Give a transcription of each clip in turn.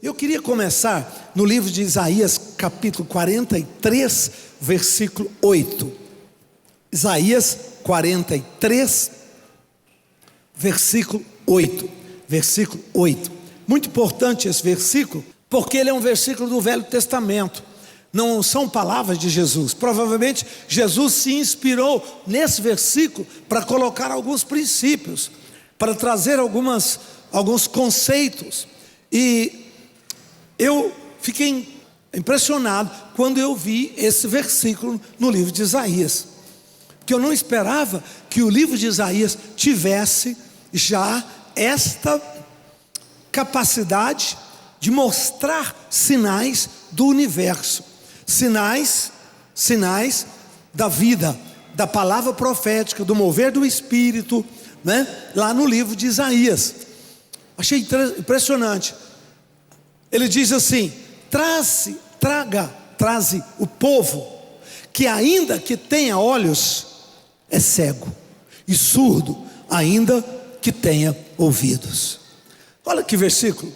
Eu queria começar no livro de Isaías, capítulo 43, versículo 8. Isaías 43, versículo 8. Versículo 8. Muito importante esse versículo, porque ele é um versículo do Velho Testamento. Não são palavras de Jesus. Provavelmente Jesus se inspirou nesse versículo para colocar alguns princípios, para trazer alguns conceitos. E eu fiquei impressionado quando eu vi esse versículo no livro de Isaías, porque eu não esperava que o livro de Isaías tivesse já esta capacidade de mostrar sinais do universo, sinais da vida, da palavra profética, do mover do Espírito, né? Lá no livro de Isaías. Achei impressionante. Ele diz assim: traze o povo que ainda que tenha olhos é cego, e surdo ainda que tenha ouvidos. Olha que versículo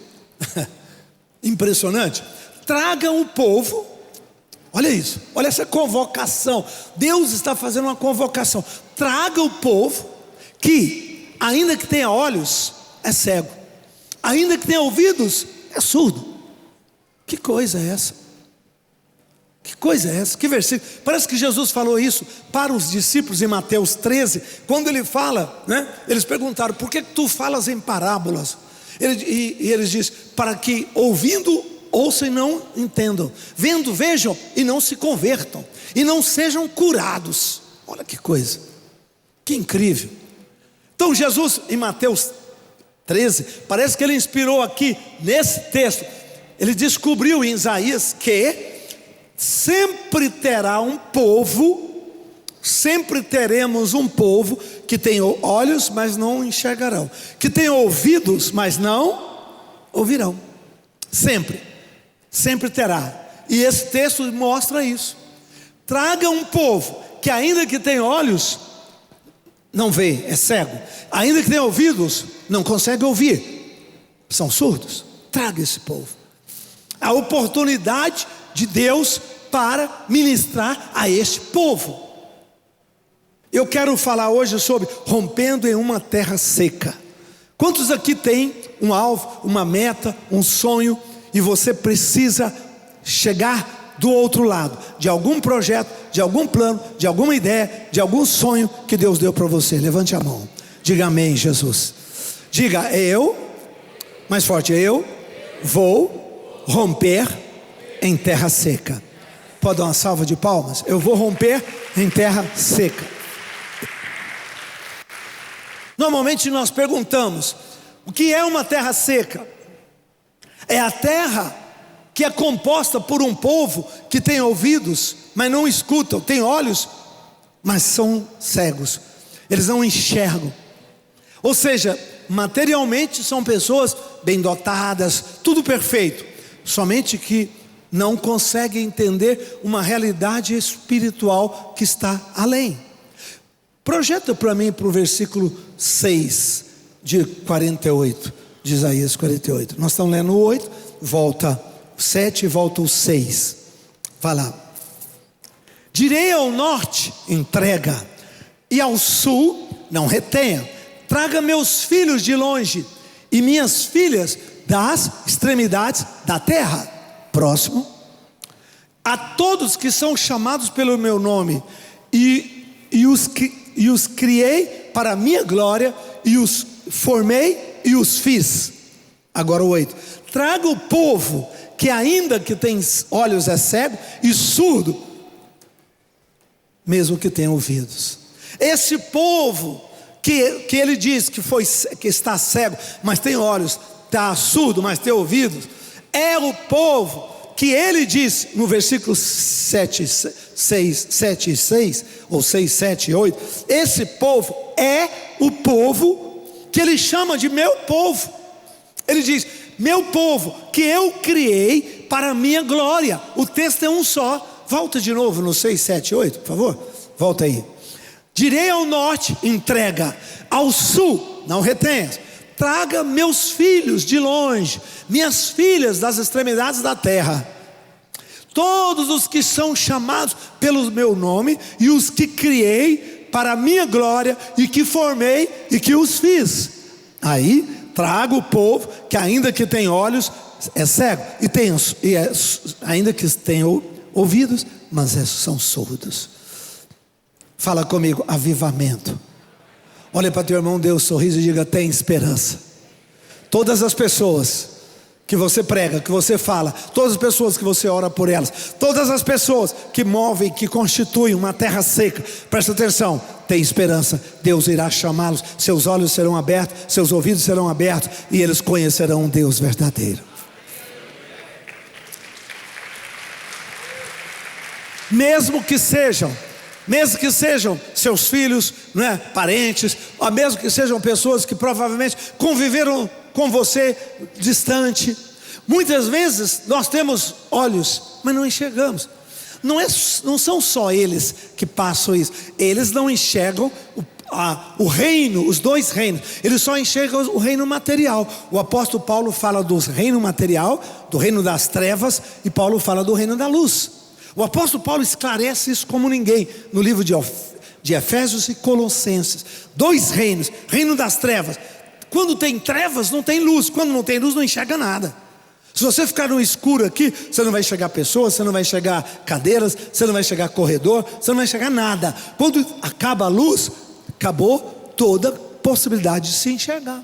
impressionante. Traga o povo, olha isso, olha essa convocação. Deus está fazendo uma convocação. Traga o povo que ainda que tenha olhos é cego, ainda que tenha ouvidos é surdo. Que coisa é essa? Que coisa é essa? Que versículo? Parece que Jesus falou isso para os discípulos em Mateus 13. Quando ele fala, né? Eles perguntaram: por que tu falas em parábolas? E eles dizem: para que ouvindo ouçam e não entendam, vendo vejam e não se convertam, e não sejam curados. Olha que coisa, que incrível. Então Jesus, em Mateus 13, parece que ele inspirou aqui nesse texto. Ele descobriu em Isaías que sempre terá um povo, sempre teremos um povo que tem olhos, mas não enxergarão, que tem ouvidos, mas não ouvirão. Sempre terá. E esse texto mostra isso. Traga um povo que ainda que tem olhos não vê, é cego, ainda que tem ouvidos não consegue ouvir, são surdos. Traga esse povo. A oportunidade de Deus para ministrar a este povo. Eu quero falar hoje sobre rompendo em uma terra seca. Quantos aqui têm um alvo, uma meta, um sonho, e você precisa chegar do outro lado, de algum projeto, de algum plano, de alguma ideia, de algum sonho que Deus deu para você? Levante a mão, diga amém, Jesus. Diga: eu, mais forte, eu vou romper em terra seca. Pode dar uma salva de palmas? Eu vou romper em terra seca. Normalmente nós perguntamos: o que é uma terra seca? É a terra que é composta por um povo que tem ouvidos, mas não escutam, tem olhos, mas são cegos, eles não enxergam. Ou seja, materialmente são pessoas bem dotadas, tudo perfeito, somente que não conseguem entender uma realidade espiritual que está além. Projeta para mim para o versículo 6 de 48, de Isaías 48. Nós estamos lendo o 8, volta o 7 e volta o 6. Vai lá. Direi ao norte: entrega, e ao sul: não retenha. Traga meus filhos de longe e minhas filhas das extremidades da terra. Próximo. A todos que são chamados pelo meu nome, e os criei para a minha glória, e os formei e os fiz. Agora o 8. Traga o povo que ainda que tem olhos é cego, e surdo mesmo que tenha ouvidos. Esse povo que ele diz que está cego, mas tem olhos, está surdo, mas tem ouvidos, é o povo que ele diz no versículo 7 e 6, ou 6, 7 e 8, esse povo é o povo que ele chama de meu povo. Ele diz: meu povo que eu criei para a minha glória. O texto é um só. Volta de novo no 6, 7 e 8, por favor. Volta aí. Direi ao norte: entrega, ao sul: não retenhas. traga meus filhos de longe, minhas filhas das extremidades da terra, todos os que são chamados pelo meu nome, e os que criei para a minha glória, e que formei e que os fiz. Aí trago o povo que ainda que tem olhos é cego, ainda que tem ouvidos, mas são surdos. Fala comigo, avivamento. Olha para teu irmão, dê um sorriso e diga: tem esperança. Todas as pessoas que você prega, que você fala, todas as pessoas que você ora por elas, todas as pessoas que movem, que constituem uma terra seca, presta atenção, tem esperança. Deus irá chamá-los, seus olhos serão abertos, seus ouvidos serão abertos, e eles conhecerão um Deus verdadeiro. Mesmo que sejam seus filhos, não é? Parentes, ou mesmo que sejam pessoas que provavelmente conviveram com você distante. Muitas vezes nós temos olhos, mas não enxergamos. Não são só eles que passam isso. Eles não enxergam o reino, os dois reinos. Eles só enxergam o reino material. O apóstolo Paulo fala do reino material, do reino das trevas, e Paulo fala do reino da luz. O apóstolo Paulo esclarece isso como ninguém no livro de Efésios e Colossenses. Dois reinos, reino das trevas. Quando tem trevas não tem luz, quando não tem luz não enxerga nada. Se você ficar no escuro aqui, você não vai enxergar pessoas, você não vai enxergar cadeiras, você não vai enxergar corredor, você não vai enxergar nada. Quando acaba a luz, acabou toda possibilidade de se enxergar.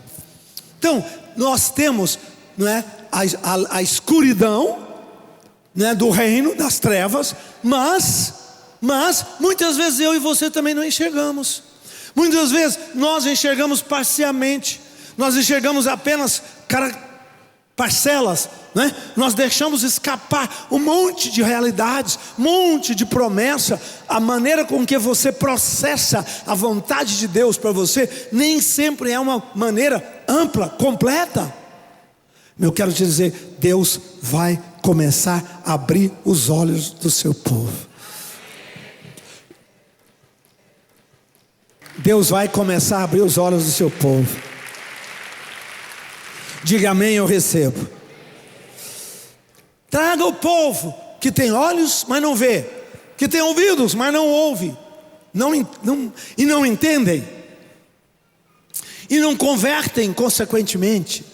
Então nós temos, não é, a escuridão, né, do reino das trevas, mas muitas vezes eu e você também não enxergamos. Muitas vezes nós enxergamos parcialmente, nós enxergamos apenas parcelas, né? Nós deixamos escapar um monte de realidades, um monte de promessa. A maneira com que você processa a vontade de Deus para você nem sempre é uma maneira ampla, completa. Eu quero te dizer, Deus vai começar a abrir os olhos do seu povo. Deus vai começar a abrir os olhos do seu povo. Diga amém, eu recebo. Traga o povo que tem olhos, mas não vê, que tem ouvidos, mas não ouve, e não entendem, e não convertem consequentemente.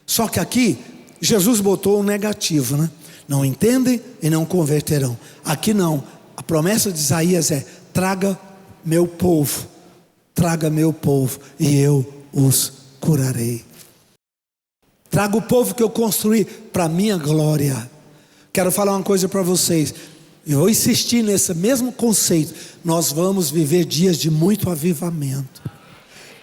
Só que aqui Jesus botou um negativo, né? Não entendem e não converterão. Aqui não, a promessa de Isaías é: traga meu povo, e eu os curarei. Traga o povo que eu construí para a minha glória. Quero falar uma coisa para vocês, eu vou insistir nesse mesmo conceito. Nós vamos viver dias de muito avivamento.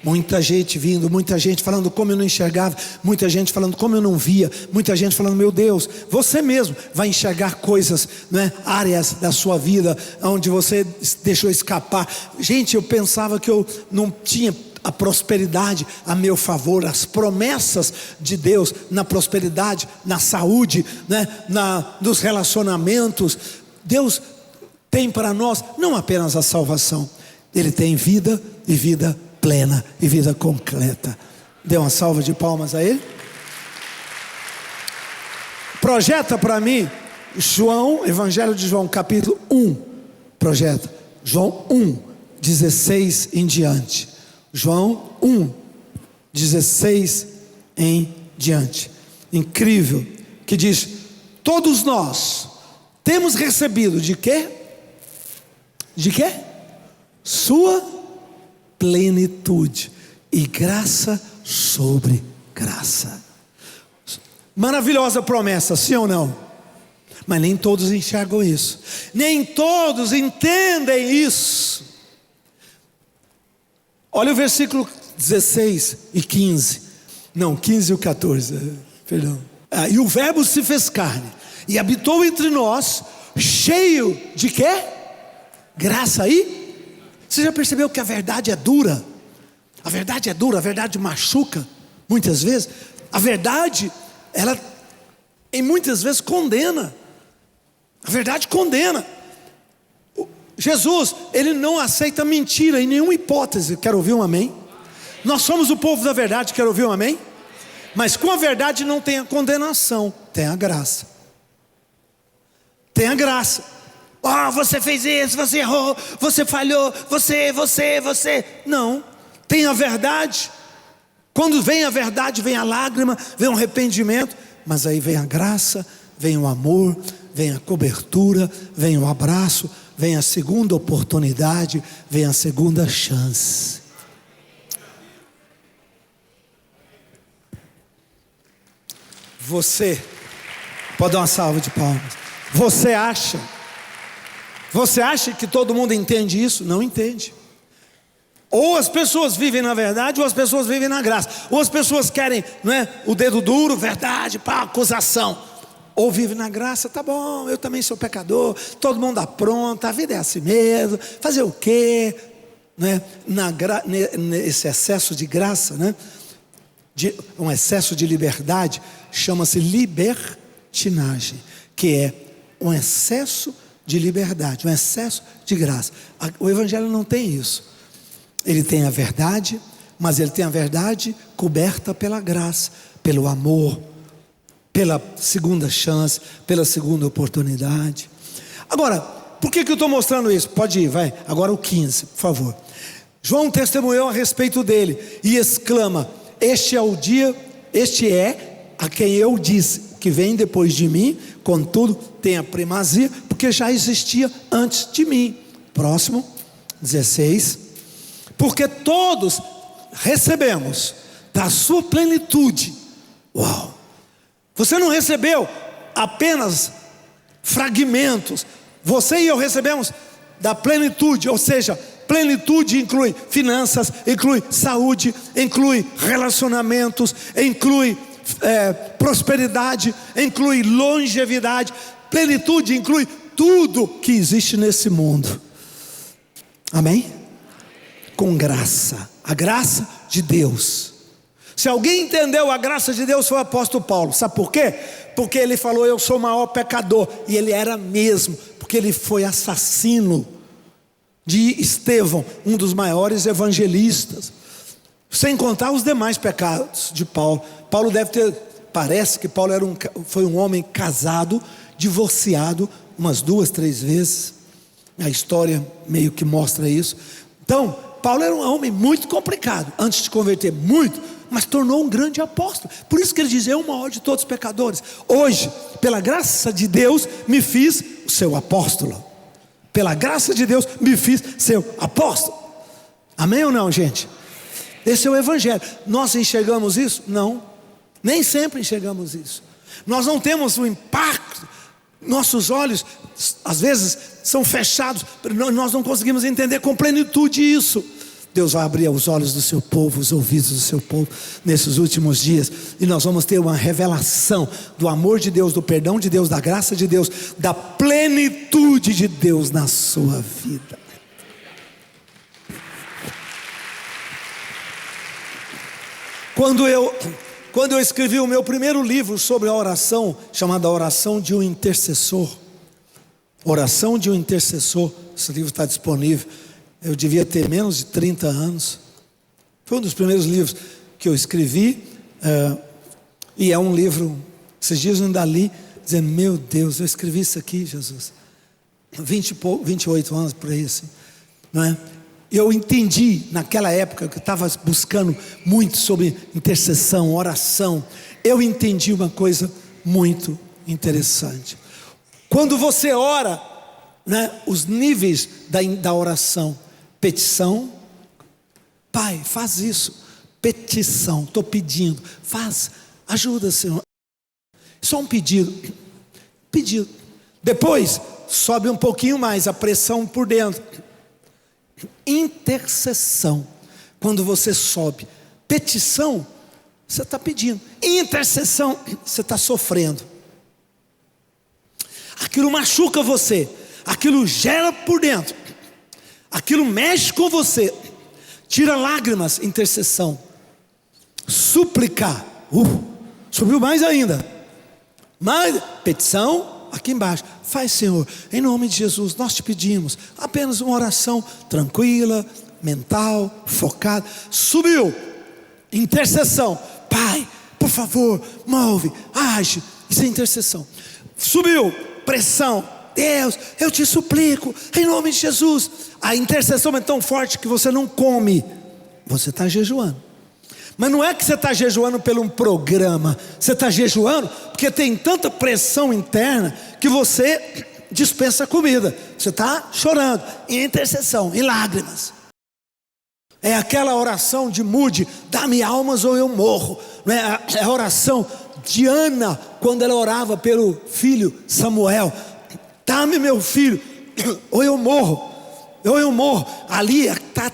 Muita gente vindo, muita gente falando como eu não enxergava, muita gente falando como eu não via, muita gente falando: meu Deus, você mesmo vai enxergar coisas, né, áreas da sua vida onde você deixou escapar. Gente, eu pensava que eu não tinha a prosperidade a meu favor, as promessas de Deus na prosperidade, na saúde, né, nos relacionamentos. Deus tem para nós não apenas a salvação, Ele tem vida e vida plena e vida completa. Dê uma salva de palmas a Ele. Projeta para mim João, Evangelho de João, capítulo 1. Projeta João 1, 16 em diante. João 1, 16 em diante. Incrível, que diz: todos nós temos recebido de quê? De quê? Sua plenitude e graça sobre graça. Maravilhosa promessa, sim ou não? Mas nem todos enxergam isso, nem todos entendem isso. Olha o versículo 16 e 15. Não, 15 e o 14, perdão. E o verbo se fez carne e habitou entre nós, cheio de quê? Graça aí. Você já percebeu que a verdade é dura? A verdade é dura, a verdade machuca muitas vezes. A verdade, ela em muitas vezes condena. A verdade condena. Jesus, Ele não aceita mentira em nenhuma hipótese. Quero ouvir um amém? Nós somos o povo da verdade, quero ouvir um amém? Mas com a verdade não tem a condenação, tem a graça. Tem a graça. Você fez isso, você errou, você falhou, você. Não, tem a verdade. Quando vem a verdade, vem a lágrima, vem o arrependimento. Mas aí vem a graça, vem o amor, vem a cobertura, vem o abraço, vem a segunda oportunidade, vem a segunda chance. Você, pode dar uma salva de palmas. Você acha que todo mundo entende isso? Não entende. Ou as pessoas vivem na verdade, ou as pessoas vivem na graça. Ou as pessoas querem, não é, o dedo duro, verdade, acusação. Ou vive na graça, tá bom, eu também sou pecador, todo mundo apronta, a vida é assim mesmo, fazer o quê? Né? Nesse excesso de graça, né? Um excesso de liberdade, chama-se libertinagem, que é um excesso de liberdade, um excesso de graça. O Evangelho não tem isso. Ele tem a verdade, mas ele tem a verdade coberta pela graça, pelo amor, pela segunda chance, pela segunda oportunidade. Agora, por que eu estou mostrando isso? Pode ir, vai. Agora o 15, por favor. João testemunhou a respeito dele e exclama: este é a quem eu disse que vem depois de mim, contudo tem a primazia, porque já existia antes de mim. Próximo, 16. Porque todos recebemos da sua plenitude. Uau! Você não recebeu apenas fragmentos. Você e eu recebemos da plenitude, ou seja, plenitude inclui finanças, inclui saúde, inclui relacionamentos, inclui prosperidade, inclui longevidade. Plenitude inclui tudo que existe nesse mundo. Amém? Com graça, a graça de Deus. Se alguém entendeu a graça de Deus, foi o apóstolo Paulo. Sabe por quê? Porque ele falou: eu sou o maior pecador. E ele era mesmo, porque ele foi assassino de Estevão, um dos maiores evangelistas, sem contar os demais pecados de Paulo. Paulo parece que Paulo foi um homem casado, divorciado umas 2, 3 vezes. A história meio que mostra isso. Então, Paulo era um homem muito complicado, antes de converter, muito, mas tornou um grande apóstolo. Por isso que ele diz: eu o maior de todos os pecadores. Hoje, pela graça de Deus, me fiz o seu apóstolo. Pela graça de Deus, me fiz seu apóstolo. Amém ou não, gente? Esse é o Evangelho. Nós enxergamos isso? Não, nem sempre enxergamos isso. Nós não temos o impacto. Nossos olhos às vezes são fechados, nós não conseguimos entender com plenitude isso. Deus vai abrir os olhos do seu povo, os ouvidos do seu povo nesses últimos dias, e nós vamos ter uma revelação do amor de Deus, do perdão de Deus, da graça de Deus, da plenitude de Deus na sua vida. Quando eu escrevi o meu primeiro livro sobre a oração, chamado A Oração de um Intercessor, Oração de um Intercessor, esse livro está disponível. Eu devia ter menos de 30 anos. Foi um dos primeiros livros que eu escrevi, e é um livro, esses dias eu ainda li, dizendo: meu Deus, eu escrevi isso aqui, Jesus, 28 anos por aí assim, não é? Eu entendi naquela época que eu estava buscando muito sobre intercessão, oração. Eu entendi uma coisa muito interessante. Quando você ora, né, os níveis da oração: petição, Pai, faz isso. Petição, estou pedindo, faz, ajuda, Senhor. Só um pedido. Depois sobe um pouquinho mais a pressão por dentro. Intercessão, quando você sobe. Petição, você está pedindo. Intercessão, você está sofrendo. Aquilo machuca você, aquilo gera por dentro, aquilo mexe com você, tira lágrimas. Intercessão. Suplicar, subiu mais ainda. Mas petição, aqui embaixo: faz, Senhor, em nome de Jesus, nós te pedimos. Apenas uma oração tranquila, mental, focada. Subiu, Intercessão. Pai, por favor, move, age. Isso é intercessão. Subiu, pressão. Deus, eu te suplico, em nome de Jesus. A intercessão é tão forte que você não come. Você está jejuando. Mas não é que você está jejuando por um programa. Você está jejuando porque tem tanta pressão interna que você dispensa comida. Você está chorando em intercessão, em lágrimas. É aquela oração de Mude, dá-me almas ou eu morro. Não é? É a oração de Ana, quando ela orava pelo filho Samuel. Dá-me meu filho, ou eu morro, ou eu morro. Ali está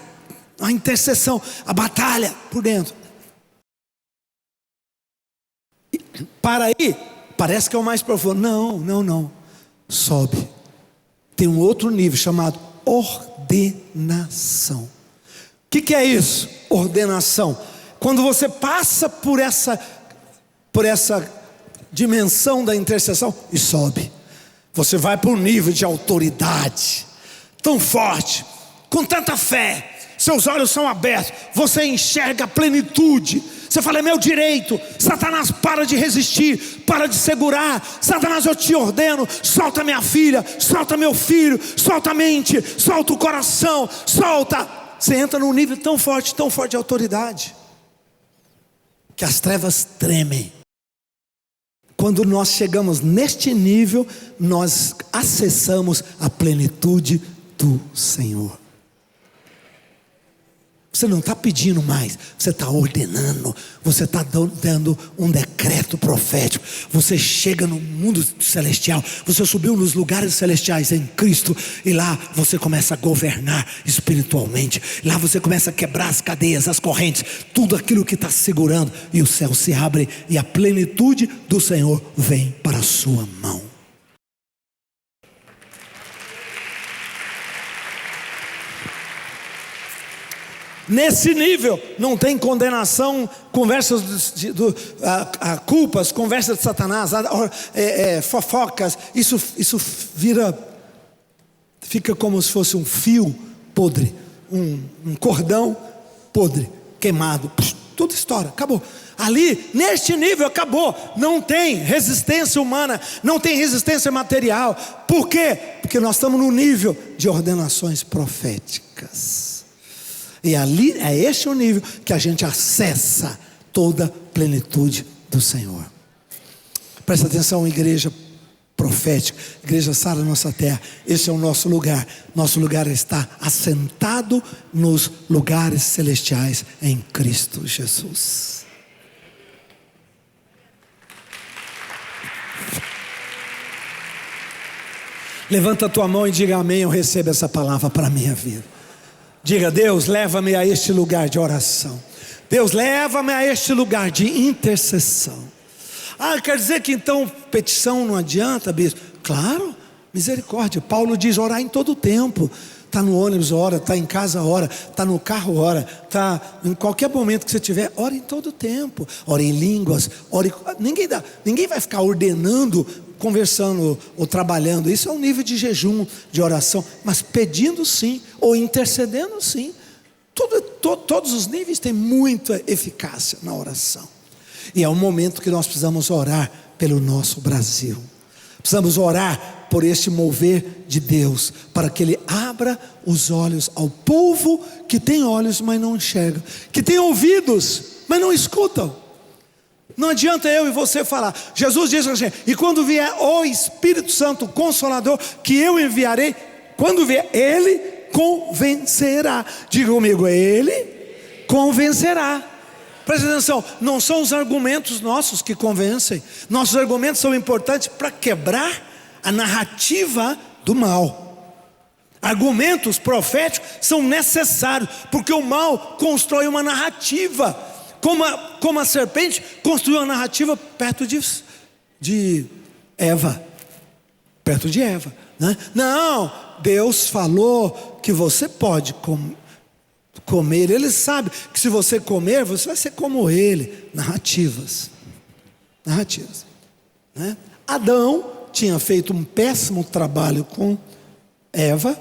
a intercessão, a batalha por dentro. Para aí, parece que é o mais profundo. Não. Sobe. Tem um outro nível chamado ordenação. O que é isso? Ordenação. Quando você passa por essa dimensão da intercessão e sobe. Você vai para um nível de autoridade tão forte, com tanta fé, seus olhos são abertos, você enxerga a plenitude. Você fala, é meu direito. Satanás, para de resistir, para de segurar. Satanás, eu te ordeno, solta minha filha, solta meu filho, solta a mente, solta o coração, solta. Você entra num nível tão forte de autoridade, que as trevas tremem. Quando nós chegamos neste nível, nós acessamos a plenitude do Senhor. Você não está pedindo mais, você está ordenando, você está dando um decreto profético. Você chega no mundo celestial, você subiu nos lugares celestiais em Cristo, e lá você começa a governar espiritualmente. Lá você começa a quebrar as cadeias, as correntes, tudo aquilo que está segurando, e o céu se abre e a plenitude do Senhor vem para a sua mão. Nesse nível não tem condenação, conversas culpas, conversas de Satanás, fofocas. Isso fica como se fosse um fio podre, um cordão podre, queimado, tudo estoura, acabou. Ali, neste nível, acabou. Não tem resistência humana, não tem resistência material. Por quê? Porque nós estamos no nível de ordenações proféticas. E ali é este o nível que a gente acessa toda a plenitude do Senhor. Presta atenção, igreja profética, igreja Sara Nossa Terra. Esse é o nosso lugar. Nosso lugar está assentado nos lugares celestiais em Cristo Jesus. Levanta a tua mão e diga amém. Eu recebo essa palavra para a minha vida. Diga, Deus, leva-me a este lugar de oração. Deus, leva-me a este lugar de intercessão. Quer dizer que então petição não adianta, bispo? Claro, misericórdia. Paulo diz orar em todo o tempo. Está no ônibus, ora. Está em casa, ora. Está no carro, ora. Está em qualquer momento que você tiver, ora em todo o tempo. Ora em línguas, ora. Ninguém vai ficar ordenando, conversando ou trabalhando. Isso é um nível de jejum, de oração. Mas pedindo sim, ou intercedendo sim. Todos os níveis têm muita eficácia na oração. E é um momento que nós precisamos orar pelo nosso Brasil. Precisamos orar por este mover de Deus, para que Ele abra os olhos ao povo que tem olhos, mas não enxerga, que tem ouvidos, mas não escutam. Não adianta eu e você falar. Jesus diz assim: e quando vier o Espírito Santo Consolador, que eu enviarei, quando vier, Ele convencerá. Diga comigo, Ele convencerá. Presta atenção, não são os argumentos nossos que convencem. Nossos argumentos são importantes para quebrar a narrativa do mal. Argumentos proféticos são necessários, porque o mal constrói uma narrativa. Como a serpente construiu uma narrativa perto de Eva. Perto de Eva, né? Não, Deus falou que você pode comer. Ele sabe que se você comer, você vai ser como Ele. Narrativas, né? Adão tinha feito um péssimo trabalho com Eva,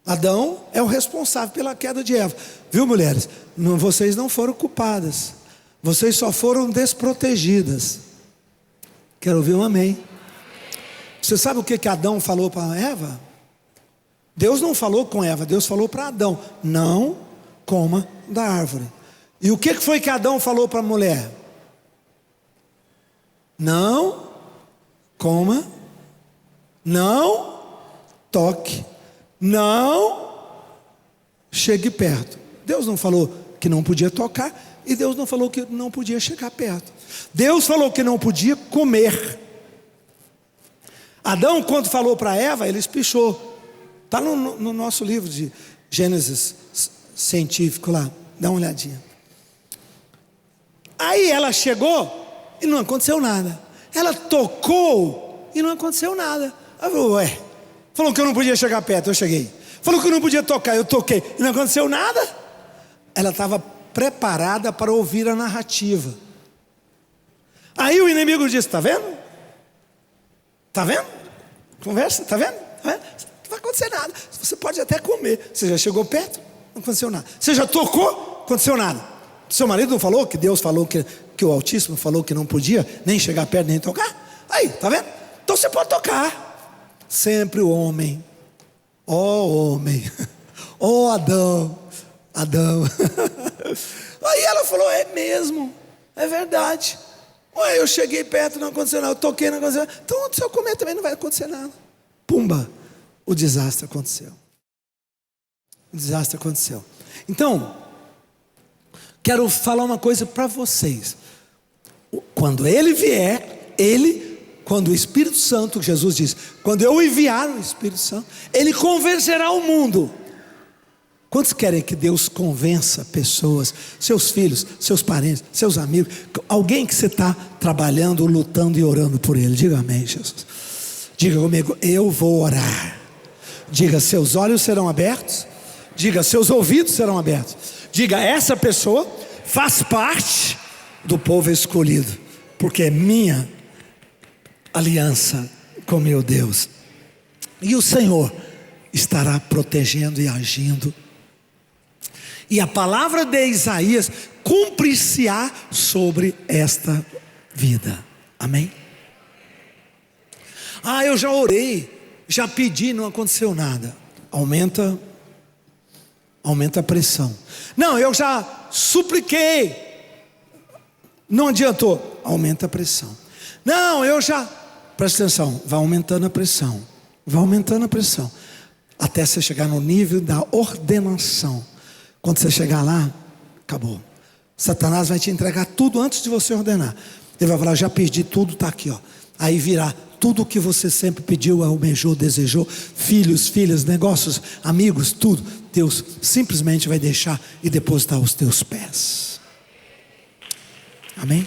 Adão é o responsável pela queda de Eva. Viu, mulheres? Vocês não foram culpadas. Vocês só foram desprotegidas. Quero ouvir um amém. Você sabe o que Adão falou para Eva? Deus não falou com Eva, Deus falou para Adão: não coma da árvore. E o que foi que Adão falou para a mulher? Não coma, não toque, não chegue perto. Deus não falou que não podia tocar, e Deus não falou que não podia chegar perto. Deus falou que não podia comer. Adão, quando falou para Eva, ele espichou. Está no nosso livro de Gênesis científico lá, dá uma olhadinha. Aí ela chegou e não aconteceu nada. Ela tocou e não aconteceu nada. Ela falou: ué, falou que eu não podia chegar perto, eu cheguei. Falou que eu não podia tocar, eu toquei, e não aconteceu nada. Ela estava preparada para ouvir a narrativa. Aí o inimigo disse: está vendo? Está vendo? Conversa, está vendo? Não vai acontecer nada. Você pode até comer. Você já chegou perto? Não aconteceu nada. Você já tocou? Não aconteceu nada. Seu marido não falou que Deus falou que o Altíssimo falou que não podia nem chegar perto nem tocar? Aí, está vendo? Então você pode tocar. Sempre o homem. Homem. Adão. Aí ela falou: é mesmo, é verdade. Ué, eu cheguei perto, não aconteceu nada. Eu toquei, não aconteceu nada. Então se eu comer também não vai acontecer nada. Pumba, o desastre aconteceu. Então, quero falar uma coisa para vocês. Quando ele vier, quando o Espírito Santo, Jesus diz, quando eu enviar o Espírito Santo, ele convencerá o mundo. Quantos querem que Deus convença pessoas, seus filhos, seus parentes, seus amigos, alguém que você está trabalhando, lutando e orando por ele? Diga amém, Jesus. Diga comigo: eu vou orar. Diga: seus olhos serão abertos. Diga: seus ouvidos serão abertos. Diga: essa pessoa faz parte do povo escolhido, porque é minha aliança com meu Deus. E o Senhor estará protegendo e agindo. E a palavra de Isaías cumprir-se-á sobre esta vida. Amém? Eu já orei, já pedi, não aconteceu nada. Aumenta a pressão. Não, eu já supliquei, não adiantou. Aumenta a pressão. Não, eu já... Presta atenção, vai aumentando a pressão. Até você chegar no nível da ordenação. Quando você chegar lá, acabou. Satanás vai te entregar tudo antes de você ordenar. Ele vai falar: já perdi tudo, está aqui, ó. Aí virá tudo o que você sempre pediu, almejou, desejou, filhos, filhas, negócios, amigos, tudo. Deus simplesmente vai deixar e depositar aos teus pés. Amém?